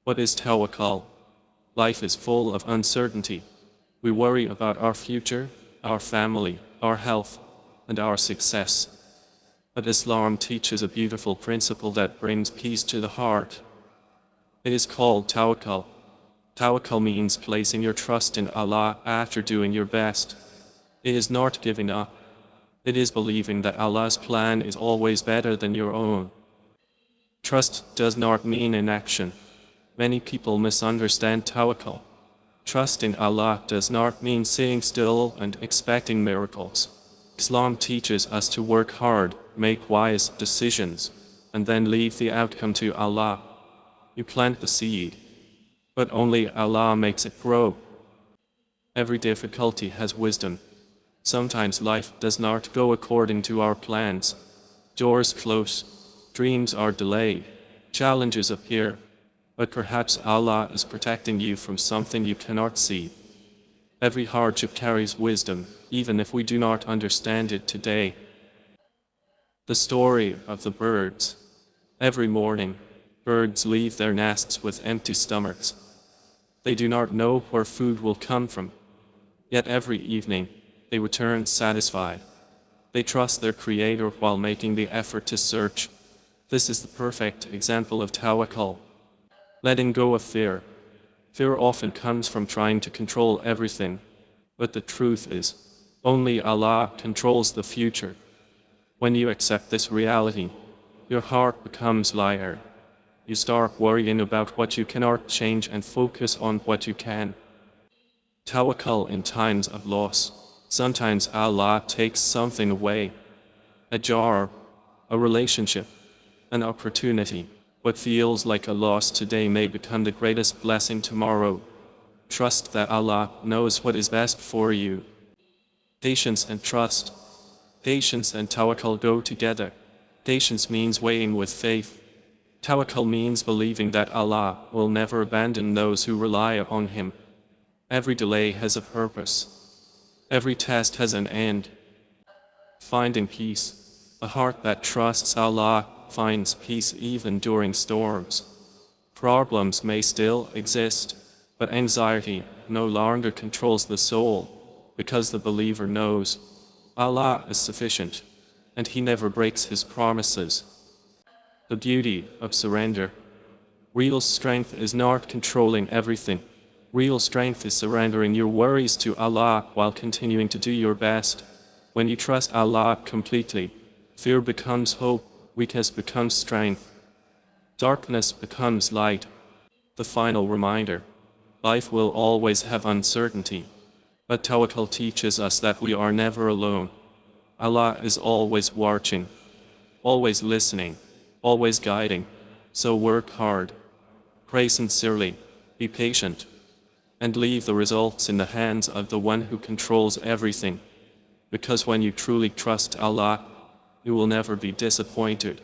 What is Tawakkul? Life is full of uncertainty. We worry about our future, our family, our health, and our success. But Islam teaches a beautiful principle that brings peace to the heart. It is called Tawakkul. Tawakkul means placing your trust in Allah after doing your best. It is not giving up. It is believing that Allah's plan is always better than your own. Trust does not mean inaction. Many people misunderstand Tawakkul. Trust in Allah does not mean sitting still and expecting miracles. Islam teaches us to work hard, make wise decisions, and then leave the outcome to Allah. You plant the seed, but only Allah makes it grow. Every difficulty has wisdom. Sometimes life does not go according to our plans. Doors close, dreams are delayed, challenges appear, but perhaps Allah is protecting you from something you cannot see. Every hardship carries wisdom, even if we do not understand it today. The story of the birds. Every morning, birds leave their nests with empty stomachs. They do not know where food will come from. Yet every evening, they return satisfied. They trust their Creator while making the effort to search. This is the perfect example of Tawakkul. Letting go of fear. Fear often comes from trying to control everything. But the truth is, only Allah controls the future. When you accept this reality, your heart becomes lighter. You start worrying about what you cannot change and focus on what you can. Tawakkul in times of loss. Sometimes Allah takes something away. A job, a relationship, an opportunity. What feels like a loss today may become the greatest blessing tomorrow. Trust that Allah knows what is best for you. Patience and trust. Patience and Tawakkul go together. Patience means waiting with faith. Tawakkul means believing that Allah will never abandon those who rely upon Him. Every delay has a purpose. Every test has an end. Finding peace. A heart that trusts Allah finds peace even during storms. Problems may still exist, but anxiety no longer controls the soul, because the believer knows Allah is sufficient, and He never breaks His promises. The beauty of surrender. Real strength is not controlling everything. Real strength is surrendering your worries to Allah while continuing to do your best. When you trust Allah completely, fear becomes hope, weakness becomes strength, darkness becomes light. The final reminder. Life will always have uncertainty, but Tawakkul teaches us that we are never alone. Allah is always watching, always listening, always guiding. So work hard, pray sincerely, be patient, and leave the results in the hands of the one who controls everything. Because when you truly trust Allah, you will never be disappointed.